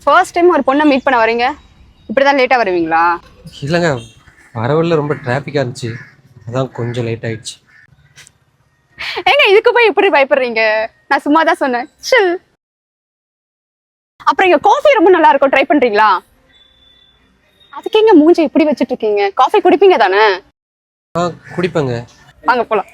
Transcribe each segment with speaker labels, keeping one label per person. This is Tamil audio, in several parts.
Speaker 1: ஃபர்ஸ்ட் டைம் ஒரு பொண்ணை மீட் பண்ண வரீங்க, இப்படிதான் லேட்டா வருவீங்களா?
Speaker 2: இல்லைங்க, வரவழில ரொம்ப டிராஃபிக்காக இருந்துச்சு, அதான் கொஞ்சம் லேட் ஆயிடுச்சு.
Speaker 1: ஏங்க இதுக்கு போய் இப்படி பயப்படுறீங்க? நான் சும்மா தான் சொன்னேன். சில். அப்புறம் இங்க காஃபி ரொம்ப நல்லா இருக்கும், ட்ரை பண்றீங்களா? அதுக்கு எங்க மூஞ்சி இப்படி வச்சிட்டு இருக்கீங்க? காஃபி குடிப்பீங்க தானே?
Speaker 2: குடிப்பேங்க.
Speaker 1: வாங்க போலாம்.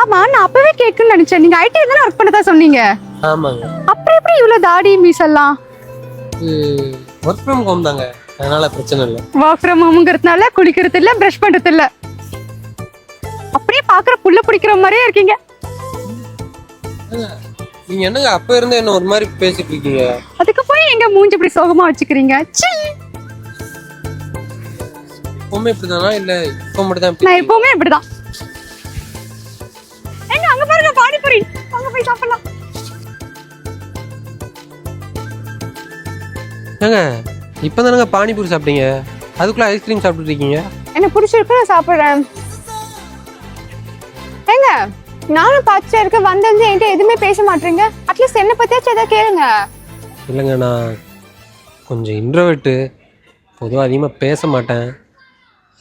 Speaker 1: ஆமா, நான் அப்பவே கேட்கணும்னு நினைச்சேன். நீங்க ஐடி தானே ஒர்க் பண்ணதா சொன்னீங்க.
Speaker 2: ஆமாங்க.
Speaker 1: அப்புறம் எப்படி இவ்வளவு தாடி மீசெல்லாம்?
Speaker 2: ஒர்க் ஃப்ரம் ஹோம் தாங்க, அதனால பிரச்சனை இல்லை.
Speaker 1: ஒர்க் ஃப்ரம் ஹோம்ங்கிறதுனால குளிக்கிறது இல்ல, பிரஷ் பண்றது இல்ல, அப்படியே பாக்குற புள்ள பிடிக்கிற மாதிரியே இருக்கீங்க.
Speaker 2: நீங்க என்னங்க அப்ப இருந்து என்ன ஒரு மாதிரி பேசிட்டு இருக்கீங்க?
Speaker 1: அதுக்கு போய் எங்க மூஞ்சி இப்படி சோகமா வச்சுக்கிறீங்க?
Speaker 2: எப்பவுமே இப்படிதானா இல்ல இப்ப மட்டும் தான்?
Speaker 1: நான் எப்பவுமே இப்படிதான். எங்க அங்க பாருங்க பானிபூரி, அங்க போய் சாப்பிடலாம்.
Speaker 2: ஏங்க இப்பதானங்க பானிபூரி சாப்பிட்டீங்க, அதுக்குள்ள ஐஸ்கிரீம் சாப்பிட்டு இருக்கீங்க?
Speaker 1: என்ன பிடிச்சிருக்கு, நான் சாப்பிடுறேன். ஏங்க நானும் பச்சை இருக்க வந்தது என்கிட்ட எதுவுமே பேச மாட்டீங்க. அட்லீஸ்ட் என்ன பத்தியாச்சும் ஏதாவது கேளுங்க.
Speaker 2: இல்லைங்க, நான் கொஞ்சம் இன்ட்ரோவர்ட்டு, பொதுவாக அதிகமாக பேச மாட்டேன்.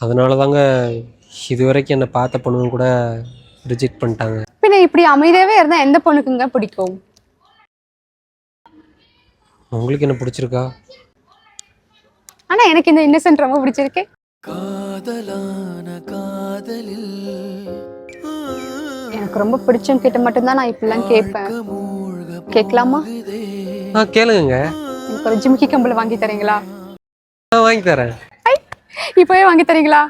Speaker 2: அதனால தாங்க இது வரைக்கும் என்னை பார்த்த பொண்ணுங்க கூட ரிஜெக்ட் பண்ணிட்டாங்க.
Speaker 1: பின்ன இப்படி அமைதியாவே இருந்தா எந்த பொண்ணுக்குங்க பிடிக்கும்?
Speaker 2: உங்களுக்கு என்ன பிடிச்சிருக்கா?
Speaker 1: ஆனா எனக்கு இந்த இன்னசென்ட் ரொம்ப பிடிச்சிருக்கு. எனக்கு ரொம்ப பிடிச்சவங்க கிட்ட மட்டும்தான் நான் இப்படிலாம் கேட்பேன். கேட்கலாமா?
Speaker 2: கேளுங்க.
Speaker 1: எனக்கு ஒரு ஜிமிக்கி கம்பல் வாங்கி தரீங்களா?
Speaker 2: வாங்கி தரேன்.
Speaker 1: இப்பவே வாங்கி தரீங்களா?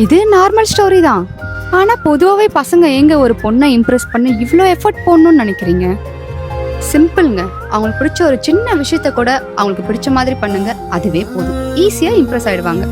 Speaker 1: இது நார்மல் ஸ்டோரி தான். ஆனா பொதுவாகவே பசங்க எங்க ஒரு பொண்ணை இம்ப்ரெஸ் பண்ண இவ்வளோ எஃபர்ட் போடணும்னு நினைக்கிறீங்க? சிம்பிள்ங்க. அவங்களுக்கு பிடிச்ச ஒரு சின்ன விஷயத்த கூட அவங்களுக்கு பிடிச்ச மாதிரி பண்ணுங்க, அதுவே போதும். ஈஸியா இம்ப்ரெஸ் ஆயிடுவாங்க.